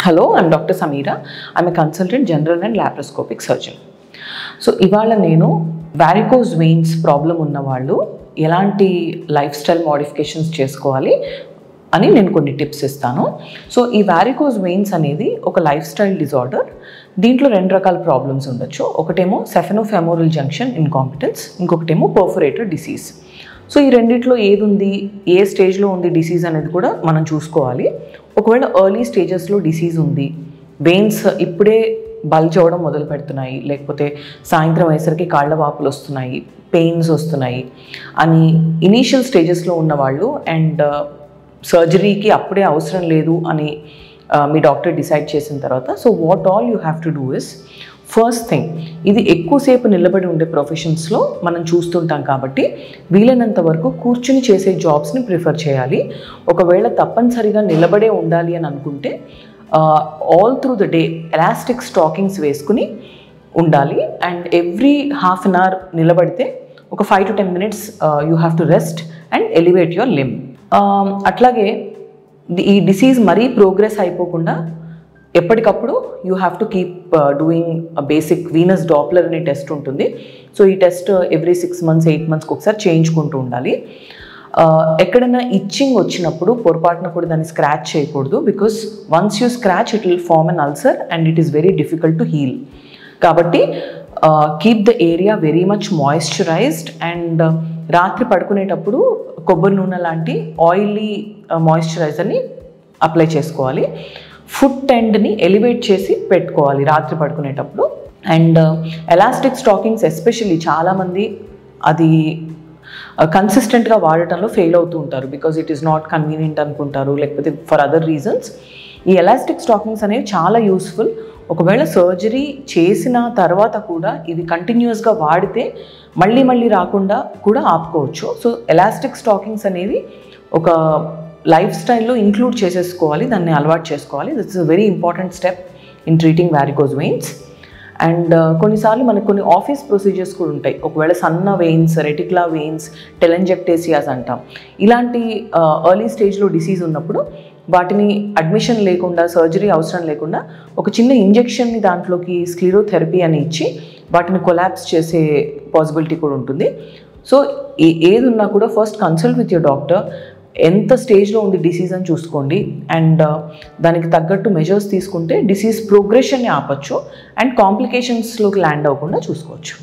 Hello, I'm Dr. Sameera. I'm a consultant general and laparoscopic surgeon. So, ఇవాళ నేను varicose veins problem ఉన్న వాళ్ళు ఎలాంటి లైఫ్ స్టైల్ మోడిఫికేషన్స్ చేసుకోవాలి అని నేను కొన్ని టిప్స్ ఇస్తాను. సో ఈ varicose veins అనేది ఒక లైఫ్ స్టైల్ డిజార్డర్. దీంట్లో రెండు రకాల ప్రాబ్లమ్స్ ఉండొచ్చు. ఒకటేమో సెఫెనోఫెమోరల్ జంక్షన్ ఇన్కాంపిటెన్స్, ఇంకొకటేమో పర్ఫోరేటర్ డిసీజ్. సో ఈ రెండిట్లో ఏది ఉంది, ఏ స్టేజ్లో ఉంది డిసీజ్ అనేది కూడా మనం చూసుకోవాలి. ఒకవేళ ఎర్లీ స్టేజెస్లో డిసీజ్ ఉంది, వెయిన్స్ ఇప్పుడే బల్జ్ అవ్వడం మొదలు పెడుతున్నాయి, లేకపోతే సాయంత్రం అయ్యేసరికి కాళ్ళ వాపులు వస్తున్నాయి, పెయిన్స్ వస్తున్నాయి అని ఇనీషియల్ స్టేజెస్లో ఉన్నవాళ్ళు అండ్ సర్జరీకి అప్పుడే అవసరం లేదు అని మీ డాక్టర్ డిసైడ్ చేసిన తర్వాత, so what all you have to do is, first thing, ఇది ఎక్కువసేపు నిలబడి ఉండే ప్రొఫెషన్స్లో మనం చూస్తుంటాం కాబట్టి వీలైనంత వరకు కూర్చుని చేసే జాబ్స్ని ప్రిఫర్ చేయాలి. ఒకవేళ తప్పనిసరిగా నిలబడే ఉండాలి అని అనుకుంటే all through the day elastic stockings వేసుకుని ఉండాలి. And every half an hour నిలబడితే ఒక 5 to 10 minutes you have to rest and elevate your limb. అట్లాగే ఈ డిసీజ్ మరీ ప్రోగ్రెస్ అయిపోకుండా ఎప్పటికప్పుడు you have to keep doing basic venous Doppler అనే టెస్ట్ ఉంటుంది. సో ఈ టెస్ట్ ఎవ్రీ 6 months 8 monthsకి ఒకసారి చేయించుకుంటూ ఉండాలి. ఎక్కడైనా ఇచ్చింగ్ వచ్చినప్పుడు పొరపాటున కూడా దాన్ని స్క్రాచ్ చేయకూడదు, because once you scratch it will form an ulcer and it is very difficult to heal. కాబట్టి keep the area very much moisturised అండ్ రాత్రి పడుకునేటప్పుడు కొబ్బరి నూనె లాంటి ఆయిలీ మాయిశ్చరైజర్ని అప్లై చేసుకోవాలి. ఫుట్ ఎండ్ని ఎలివేట్ చేసి పెట్టుకోవాలి రాత్రి పడుకునేటప్పుడు. అండ్ ఎలాస్టిక్ స్టాకింగ్స్ ఎస్పెషల్లీ చాలామంది అది కన్సిస్టెంట్గా వాడటంలో ఫెయిల్ అవుతూ ఉంటారు, because it is not convenient అనుకుంటారు, లేకపోతే ఫర్ అదర్ రీజన్స్. ఈ ఎలాస్టిక్ స్టాకింగ్స్ అనేవి చాలా యూస్ఫుల్. ఒకవేళ సర్జరీ చేసిన తర్వాత కూడా ఇవి కంటిన్యూస్గా వాడితే మళ్ళీ రాకుండా కూడా ఆపుకోవచ్చు. సో ఎలాస్టిక్ స్టాకింగ్స్ అనేవి ఒక లైఫ్ స్టైల్లో ఇంక్లూడ్ చేసేసుకోవాలి, దాన్ని అలవాటు చేసుకోవాలి. This is a very important step in treating varicose veins. And కొన్నిసార్లు మనకు కొన్ని ఆఫీస్ ప్రొసీజర్స్ కూడా ఉంటాయి. ఒకవేళ సన్న వెయిన్స్, రెటిక్యులా వెయిన్స్, టెలంజెక్టేసియాస్ అంటాం, ఇలాంటి ఎర్లీ స్టేజ్లో డిసీజ్ ఉన్నప్పుడు వాటిని అడ్మిషన్ లేకుండా, సర్జరీ అవసరం లేకుండా ఒక చిన్న ఇంజెక్షన్ని దాంట్లోకి స్క్లిరోథెరపీ అని ఇచ్చి వాటిని కొలాప్స్ చేసే పాసిబిలిటీ కూడా ఉంటుంది. సో ఏది ఉన్నా కూడా first consult with your doctor. ఎంత స్టేజ్లో ఉంది డిసీజ్ అని చూసుకోండి అండ్ దానికి తగ్గట్టు మెజర్స్ తీసుకుంటే డిసీజ్ ప్రోగ్రెషన్ని ఆపచ్చు అండ్ కాంప్లికేషన్స్లోకి ల్యాండ్ అవ్వకుండా చూసుకోవచ్చు.